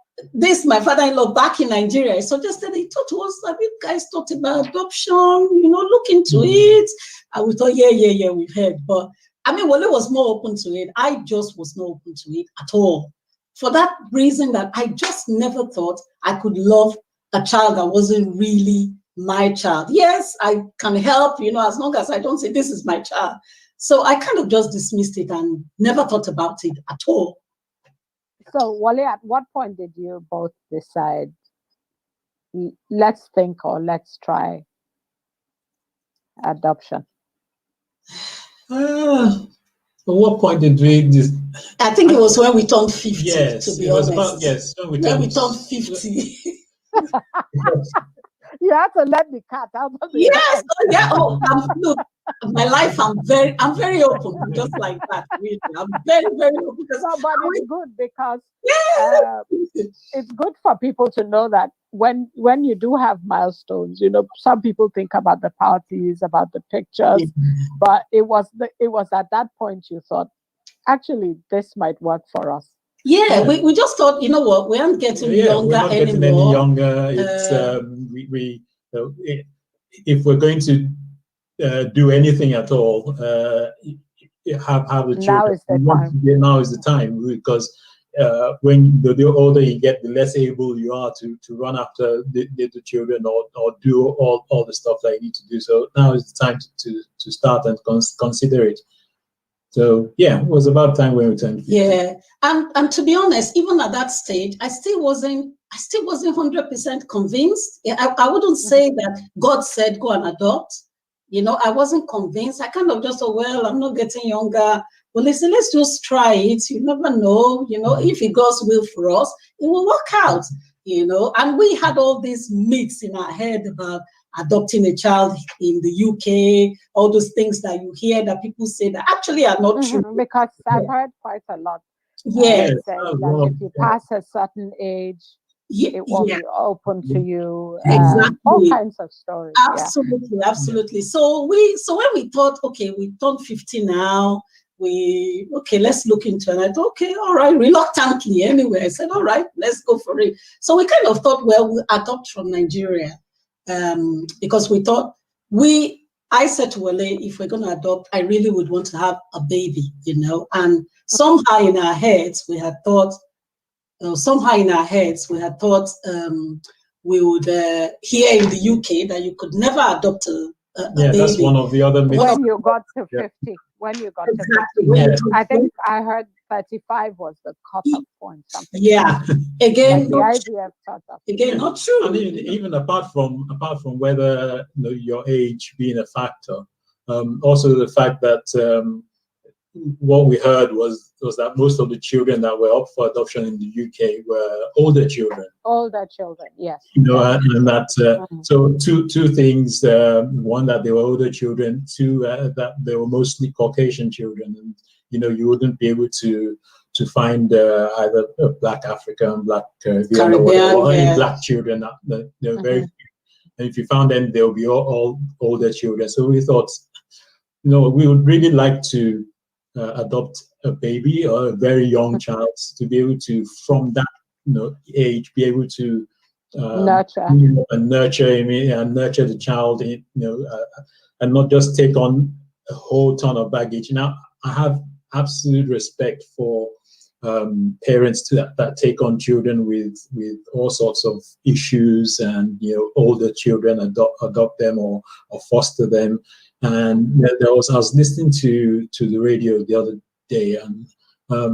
Speaker 3: my father-in-law back in Nigeria, he suggested, he thought to us, have you guys thought about adoption? You know, look into it. And we thought, yeah, we've heard. But I mean, Wole was more open to it. I just was not open to it at all. For that reason that I just never thought I could love a child that wasn't really my child. Yes, I can help, you know, as long as I don't say this is my child. So I kind of just dismissed it and never thought about it at all.
Speaker 2: So, Wole, at what point did you both decide, let's think or let's try adoption?
Speaker 4: At what point did we just?
Speaker 3: I think it was when we turned 50.
Speaker 4: Yes,
Speaker 3: to be
Speaker 4: it was
Speaker 3: honest.
Speaker 4: about, yes, when
Speaker 3: we turned 50.
Speaker 2: You have to let the cat out of the
Speaker 3: Yes,
Speaker 2: bag.
Speaker 3: look, my life, I'm very open, just like that. Really. I'm very, very open. Because
Speaker 2: But it's good because
Speaker 3: yeah.
Speaker 2: it's good for people to know that when you do have milestones, you know, some people think about the parties, about the pictures, but it was at that point you thought, actually, this might work for us.
Speaker 3: Yeah, we just thought, you know what, we aren't getting younger
Speaker 4: we're not
Speaker 3: anymore.
Speaker 4: getting any younger. It's if we're going to do anything at all, have the children. Now is the time, because when the older you get, the less able you are to run after the children or do all the stuff that you need to do. So now is the time to start and consider it. So yeah, it was about time when we turned 50.
Speaker 3: Yeah, and to be honest, even at that stage, I still wasn't 100% convinced. I wouldn't say that God said go and adopt. You know, I wasn't convinced. I kind of just thought, well, I'm not getting younger. Well, listen, let's just try it. You never know. You know, if it God's will for us, it will work out. You know, and we had all these myths in our head about adopting a child in the UK, all those things that you hear that people say that actually are not true.
Speaker 2: Because I've heard quite a lot.
Speaker 3: Yes.
Speaker 2: Saying that if you pass a certain age, it won't be open to you.
Speaker 3: Exactly.
Speaker 2: All kinds of stories.
Speaker 3: Absolutely. So when we thought, okay, we turned 50 now, let's look into it. And I thought, okay, all right, reluctantly anyway. I said, all right, let's go for it. So we kind of thought, well, we'll adopt from Nigeria. Because we thought I said to Wole, if we're going to adopt, I really would want to have a baby, you know. And somehow in our heads we had thought we would here in the UK that you could never adopt a baby.
Speaker 4: That's one of the other myths.
Speaker 2: When you got to 50, when you got to 50, I think I heard 35 was the cutoff point. Something.
Speaker 3: Yeah, again,
Speaker 2: like the IVF cutoff.
Speaker 3: Again, not true.
Speaker 4: I mean, even apart from whether your age being a factor, also the fact that what we heard was that most of the children that were up for adoption in the UK were older children.
Speaker 2: Older children, yes.
Speaker 4: You know, and that so two things: one, that they were older children; two, that they were mostly Caucasian children, and you know, you wouldn't be able to find either a Black African, Black Caribbean, or any Black children. They're very few. And if you found them, they'll be all older children. So we thought, you know, we would really like to adopt a baby or a very young child to be able to, from that age, be able to nurture the child, and not just take on a whole ton of baggage. Now, I have absolute respect for parents that take on children with all sorts of issues, and older children adopt them or foster them. And I was listening to the radio the other day, and I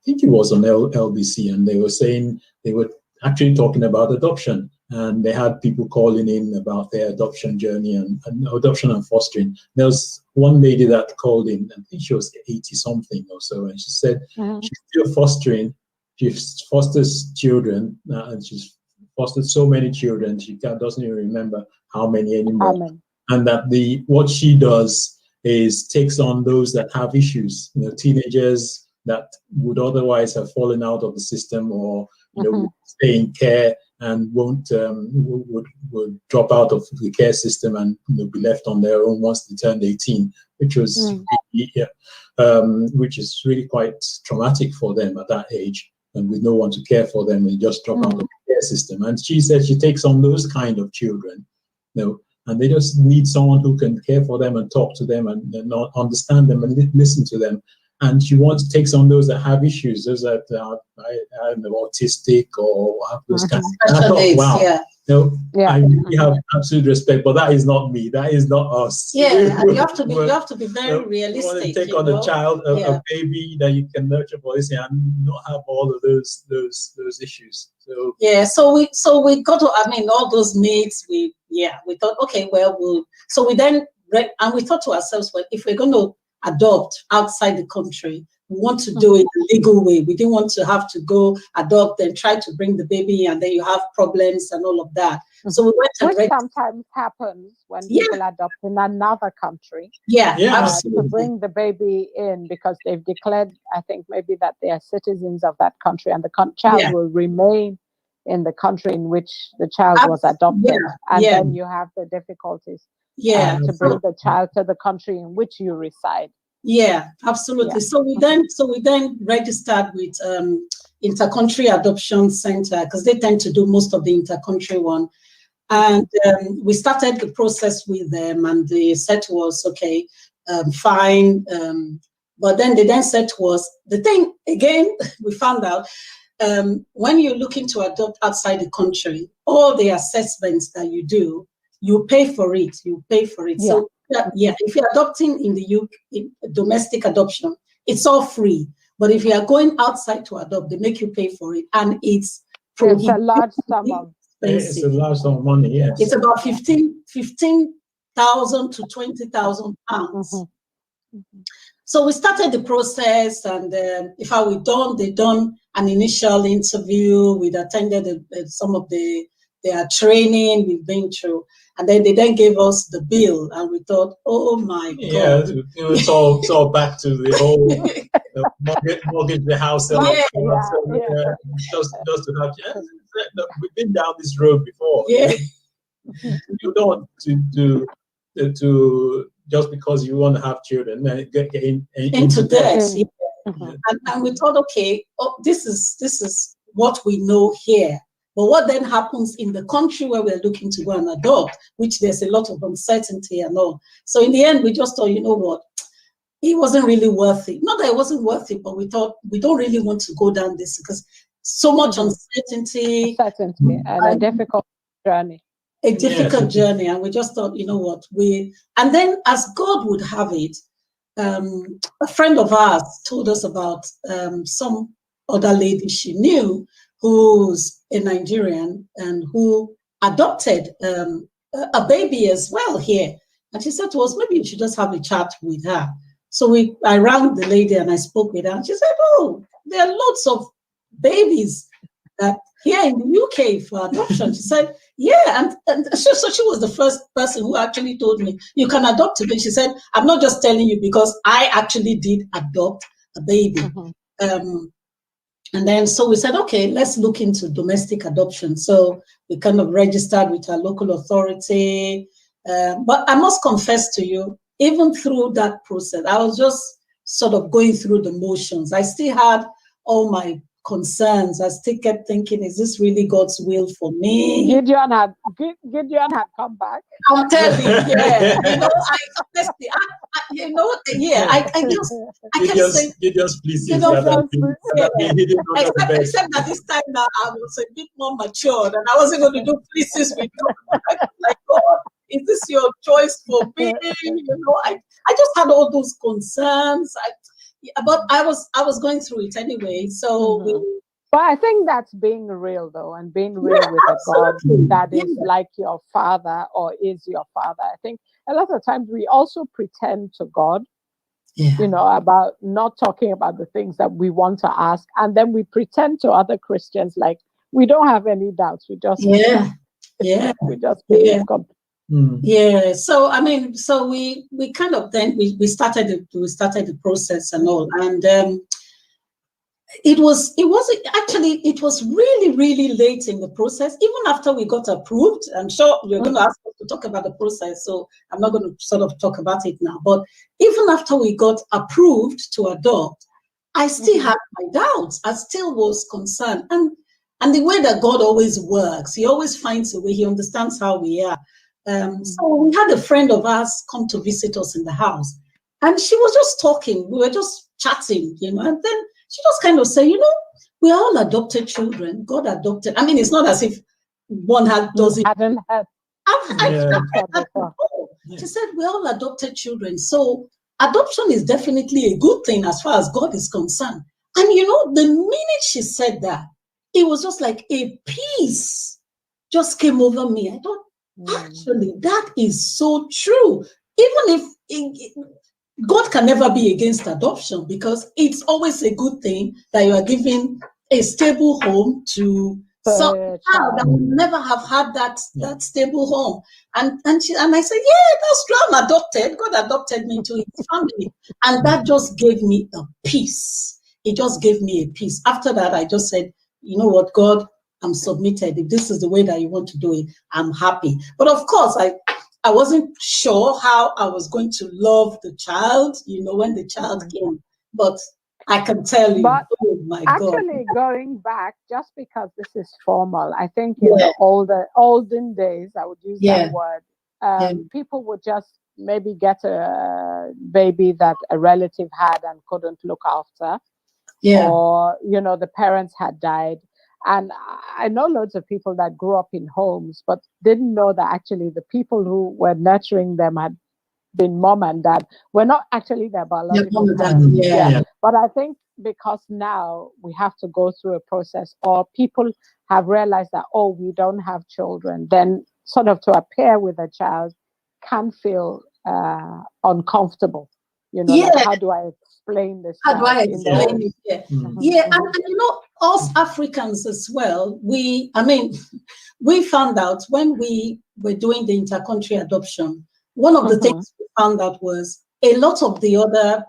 Speaker 4: think it was on LBC, and they were saying, they were actually talking about adoption, and they had people calling in about their adoption journey and adoption and fostering. There was one lady that called in, I think she was 80 something or so, and she said she's still fostering. She fosters children, and she's fostered so many children she doesn't even remember how many anymore. And that what she does is takes on those that have issues, teenagers that would otherwise have fallen out of the system or would stay in care, and won't would drop out of the care system and be left on their own once they turned 18, which was which is really quite traumatic for them at that age, and with no one to care for them, they just drop out of the care system. And she said she takes on those kind of children, and they just need someone who can care for them and talk to them and not understand them and listen to them. And she takes on those that have issues, those that are autistic or have those kinds of things. I thought, wow, I have absolute respect, but that is not me. That is not us.
Speaker 3: Yeah, you have to be very realistic.
Speaker 4: You want to take on a child, a baby that you can nurture for this and not have all of those issues. So
Speaker 3: yeah, so we got to, I mean, all those needs. We thought, okay, so we then and we thought to ourselves, well, if we're going to adopt outside the country, we want to do it the legal way. We didn't want to have to go adopt and try to bring the baby and then you have problems and all of that. So we went and
Speaker 2: which sometimes happens when people adopt in another country.
Speaker 3: Absolutely.
Speaker 2: To bring the baby in because they've declared, I think, maybe that they are citizens of that country, and the child will remain in the country in which the child was adopted. And then you have the difficulties to bring the child to the country in which you reside.
Speaker 3: Yeah, absolutely. So we then registered with Intercountry Adoption Center because they tend to do most of the intercountry one. And we started the process with them, and they said to us, okay, fine. But then they said to us, the thing, again, we found out, when you're looking to adopt outside the country, all the assessments that you do, you pay for it. So if you're adopting in the UK, in domestic adoption, it's all free. But if you are going outside to adopt, they make you pay for it, and it's
Speaker 2: a large sum of
Speaker 4: it's a large sum of money. Yes,
Speaker 3: it's about 15,000 to 20,000 pounds. So we started the process, and they done an initial interview. We'd attended some of their training we've been through, and then they gave us the bill, and we thought, oh my God.
Speaker 4: Yeah, it's all back to the whole mortgage the house. Just to have, we've been down this road before.
Speaker 3: Yeah.
Speaker 4: You don't want to just because you want to have children get into
Speaker 3: debt. And we thought, okay, this is what we know here. But what then happens in the country where we're looking to go and adopt, which there's a lot of uncertainty and all. So in the end, we just thought, you know what, it wasn't really worth it. Not that it wasn't worth it, but we thought we don't really want to go down this because so much uncertainty.
Speaker 2: And a difficult journey.
Speaker 3: A difficult journey. And we just thought, you know what, and then as God would have it, a friend of ours told us about some other lady she knew who's a Nigerian and who adopted a baby as well here. And she said to us, maybe you should just have a chat with her. So I rang the lady and I spoke with her. And she said, oh, there are lots of babies here in the UK for adoption. She said, yeah. And so she was the first person who actually told me, you can adopt a baby. She said, I'm not just telling you because I actually did adopt a baby. And then so we said, okay, let's look into domestic adoption. So we kind of registered with our local authority. But I must confess to you, even through that process, I was just sort of going through the motions. I still had all my concerns. I still kept thinking, is this really God's will for me?
Speaker 2: Gideon had come back.
Speaker 3: I'm telling you, yeah. You know, I honestly, I kept saying,
Speaker 4: Gideon's please, except
Speaker 3: that this time now I was a bit more matured and I wasn't going to do places with you. Like, God, is this your choice for me? You know, I just had all those concerns. But I was going through it anyway. So
Speaker 2: but I think that's being real though, and being real with a God that is like your father or is your father. I think a lot of times we also pretend to God, you know, about not talking about the things that we want to ask, and then we pretend to other Christians like we don't have any doubts. We just we just believe God.
Speaker 3: Yeah. So I mean, so we kind of then we started the process and all, and it was really, really late in the process. Even after we got approved, I'm sure you're going to ask us to talk about the process, so I'm not going to sort of talk about it now. But even after we got approved to adopt, I still had my doubts. I still was concerned. And the way that God always works, he always finds a way. He understands how we are. So we had a friend of ours come to visit us in the house, and she was just talking. We were just chatting, and then she just kind of said, we are all adopted children. God adopted. I mean, it's not as if one does it.
Speaker 2: Hadn't had.
Speaker 3: I've heard that before. She said, we're all adopted children. So adoption is definitely a good thing as far as God is concerned. And the minute she said that, it was just like a peace just came over me. I thought, actually, that is so true. Even if God can never be against adoption, because it's always a good thing that you are giving a stable home to some child that would never have had that stable home. And I said, yeah, that's true. I'm adopted. God adopted me into his family. And that just gave me a peace. It just gave me a peace. After that, I just said, you know what, God, I'm submitted. If this is the way that you want to do it, I'm happy. But of course, I wasn't sure how I was going to love the child, when the child came. But I can tell you, oh my God.
Speaker 2: Actually, going back, just because this is formal, I think in the olden days, I would use that word, people would just maybe get a baby that a relative had and couldn't look after. Or, the parents had died. And I know loads of people that grew up in homes, but didn't know that actually the people who were nurturing them had been mom and dad. Were not actually their biological parents. But I think because now we have to go through a process, or people have realized that, we don't have children, then sort of to appear with a child can feel uncomfortable. Like, how do I explain this?
Speaker 3: How do I explain it? And us Africans as well, we found out when we were doing the intercountry adoption, one of the things we found out was a lot of the other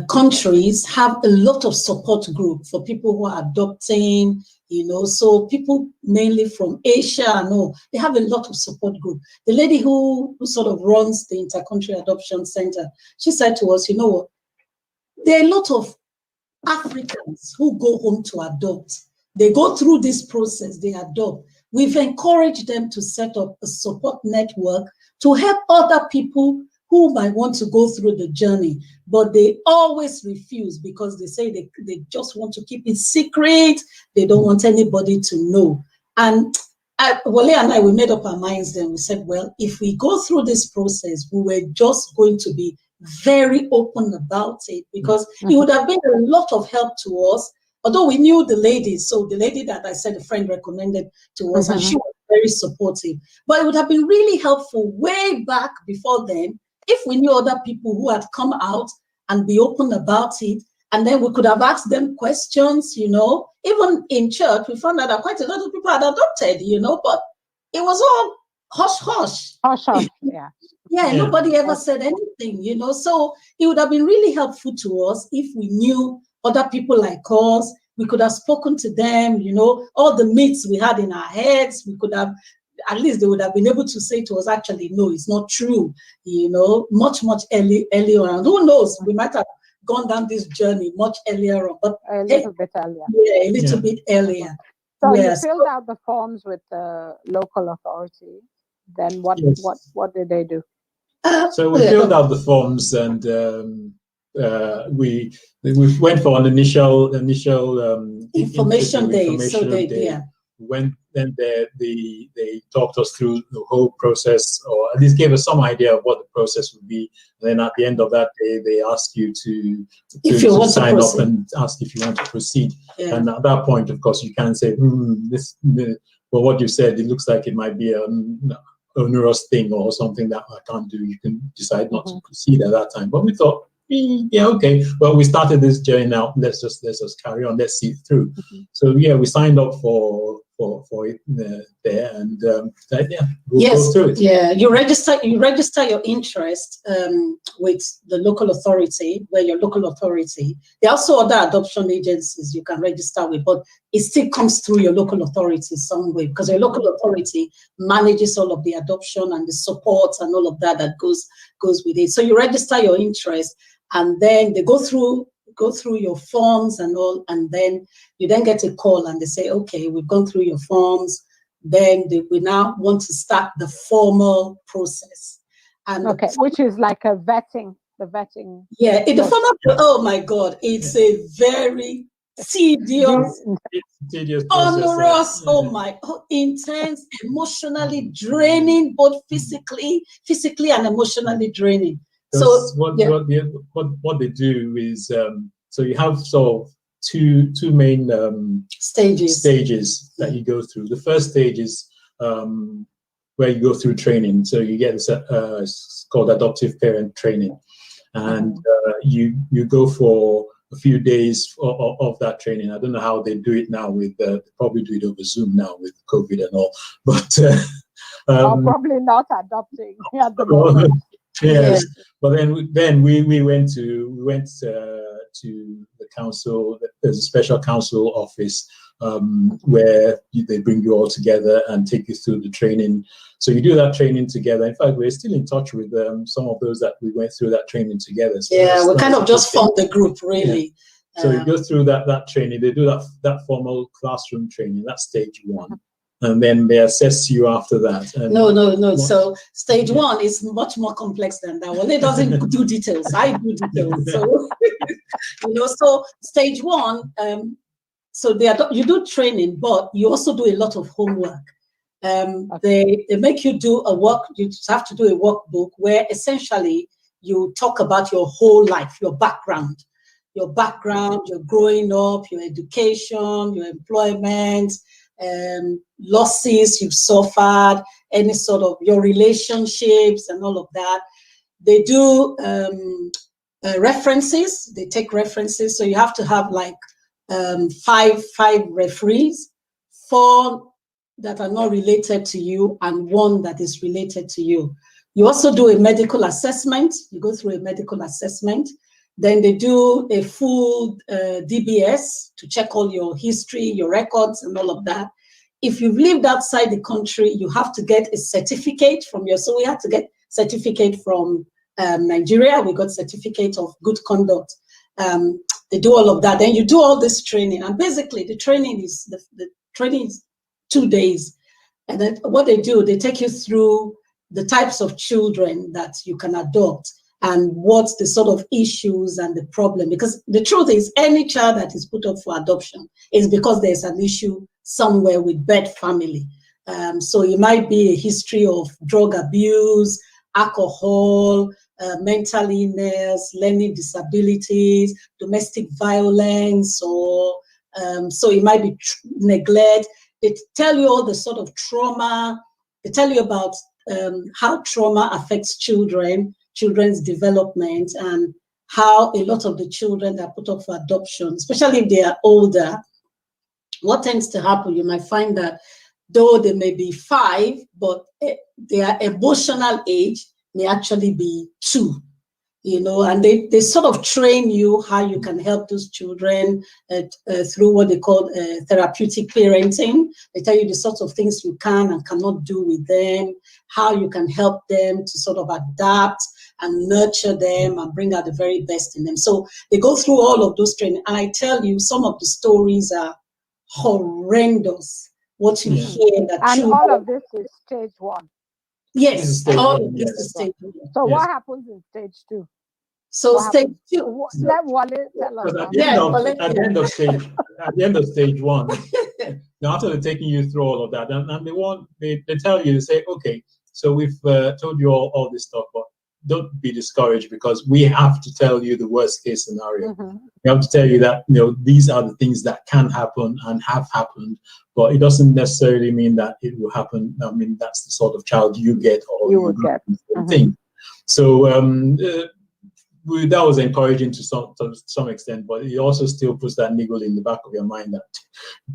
Speaker 3: countries have a lot of support group for people who are adopting, so people mainly from Asia, they have a lot of support group. The lady who sort of runs the Intercountry Adoption Center, she said to us, what? There are a lot of Africans who go home to adopt. They go through this process, they adopt. We've encouraged them to set up a support network to help other people who might want to go through the journey, but they always refuse because they say they just want to keep it secret. They don't want anybody to know. And Wole and I, we made up our minds then. We said, well, if we go through this process, we were just going to be very open about it, because it would have been a lot of help to us. Although we knew the lady, so the lady that I said a friend recommended to us, and she was very supportive. But it would have been really helpful way back before then if we knew other people who had come out and be open about it, and then we could have asked them questions, Even in church, we found out that quite a lot of people had adopted, but it was all hush-hush.
Speaker 2: Hush-hush,
Speaker 3: Nobody ever said anything, So it would have been really helpful to us if we knew other people like us. We could have spoken to them, all the myths we had in our heads. We could have, at least they would have been able to say to us, actually, no, it's not true, much earlier on. Who knows? We might have gone down this journey much earlier on, but
Speaker 2: a little bit earlier.
Speaker 3: Yeah, a little bit earlier.
Speaker 2: So you filled out the forms with the local authority. Then what did they do?
Speaker 4: So we filled out the forms, and we went for an initial
Speaker 3: information day. So they
Speaker 4: went, then they talked us through the whole process, or at least gave us some idea of what the process would be. And then at the end of that day, they ask you to sign up and ask if you want to proceed. Yeah. And at that point, of course, you can't say, what you said, it looks like it might be an onerous thing or something that I can't do. You can decide not to proceed at that time. But we thought, okay. Well, we started this journey now. Let's just carry on. Let's see it through. So we signed up for for it there, and yeah,
Speaker 3: yes,
Speaker 4: go through it.
Speaker 3: yeah. You register your interest with the local authority, where your local authority. There are also other adoption agencies you can register with, but it still comes through your local authority some way, because your local authority manages all of the adoption and the support and all of that goes with it. So you register your interest, and then they go through your forms and all, and then you then get a call and they say, okay, we've gone through your forms. Then we now want to start the formal process. And
Speaker 2: okay, which is like a vetting, the vetting.
Speaker 3: Yeah, the formal, oh my God, it's a very tedious, onerous, intense, emotionally draining, both physically and emotionally draining. So
Speaker 4: what they do is, so you have sort of two main stages that you go through. The first stage is where you go through training. So you get it's called adoptive parent training, and you go for a few days of that training. I don't know how they do it now with they probably do it over Zoom now with COVID and all, but
Speaker 2: probably not adopting at the moment.
Speaker 4: Yes, but then we went to the council. There's a special council office where they bring you all together and take you through the training. So you do that training together. In fact, we're still in touch with some of those that we went through that training together. So
Speaker 3: we kind of just formed the group, really.
Speaker 4: Yeah. So you go through that training. They do that formal classroom training. That's stage one. And then they assess you after that. And
Speaker 3: no. So stage one is much more complex than that. Well, it doesn't do details. I do details. So, so stage one, so you do training, but you also do a lot of homework. They make you do you have to do a workbook where essentially you talk about your whole life, your background, your growing up, your education, your employment, losses you've suffered, any sort of your relationships and all of that. They do references. They take references. So you have to have like five referees, 4 that are not related to you and 1 that is related to you. You also do a medical assessment. You go through a medical assessment. Then they do a full DBS to check all your history, your records, and all of that. If you've lived outside the country, you have to get a certificate from so we had to get certificate from Nigeria. We got certificate of good conduct. They do all of that. Then you do all this training. And basically the training is, the training is 2 days. And then what they do, they take you through the types of children that you can adopt and what's the sort of issues and the problem. Because the truth is, any child that is put up for adoption is because there's an issue somewhere with bad family. So it might be a history of drug abuse, alcohol, mental illness, learning disabilities, domestic violence, or so it might be neglect. They tell you all the sort of trauma. They tell you about how trauma affects children's development, and how a lot of the children that are put up for adoption, especially if they are older, what tends to happen, you might find that though they may be 5, but their emotional age may actually be 2, and they sort of train you how you can help those children through what they call therapeutic parenting. They tell you the sorts of things you can and cannot do with them, how you can help them to sort of adapt and nurture them and bring out the very best in them. So they go through all of those training. And I tell you, some of the stories are horrendous. What you hear that
Speaker 2: and all of this is stage 1.
Speaker 3: Yes, all of this is stage 1.
Speaker 2: So what happens in stage 2?
Speaker 3: So stage 2.
Speaker 2: Let Wole tell us.
Speaker 4: At the end of stage 1, now after they're taking you through all of that, and they tell you, they say, okay, so we've told you all this stuff, but don't be discouraged, because we have to tell you the worst case scenario. We have to tell you that these are the things that can happen and have happened, but it doesn't necessarily mean that it will happen. I mean, that's the sort of child you get, or you will get. Thing. So that was encouraging to some extent, but it also still puts that niggle in the back of your mind that,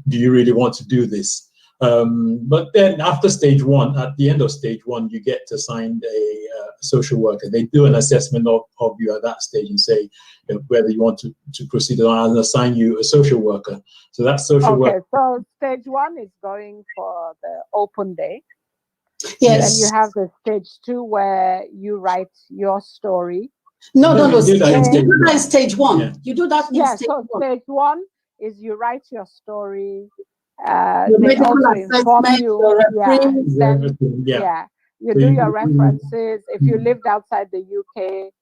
Speaker 4: do you really want to do this? But then after stage one, at the end of stage one, you get assigned a social worker. They do an assessment of you at that stage and say whether you want to proceed or not, and assign you a social worker. So that social worker.
Speaker 2: So stage one is going for the open day.
Speaker 3: Yes.
Speaker 2: Then you have the stage two where you write your story.
Speaker 3: No.
Speaker 4: You do that
Speaker 3: In stage one.
Speaker 4: Yeah.
Speaker 3: You do that in stage
Speaker 2: so
Speaker 3: one.
Speaker 2: Stage one is you write your story.
Speaker 3: The
Speaker 2: They
Speaker 3: medical
Speaker 2: also inform
Speaker 3: assessment,
Speaker 2: you.
Speaker 3: your reference.
Speaker 2: You
Speaker 4: So
Speaker 2: do
Speaker 4: you-
Speaker 2: your references. If you lived outside the UK,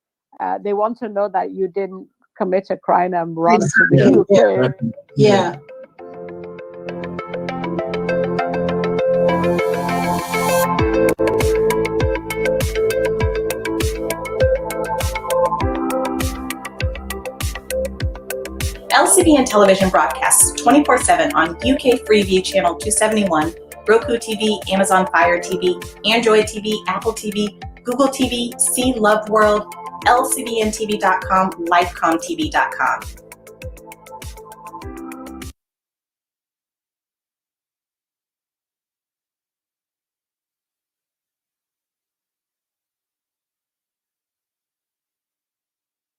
Speaker 2: they want to know that you didn't commit a crime and run to the UK.
Speaker 3: Yeah.
Speaker 1: LCBN television broadcasts 24/7 on UK Freeview Channel 271, Roku TV, Amazon Fire TV, Android TV, Apple TV, Google TV, See Love World, LCBNTV.com, LifeComTV.com.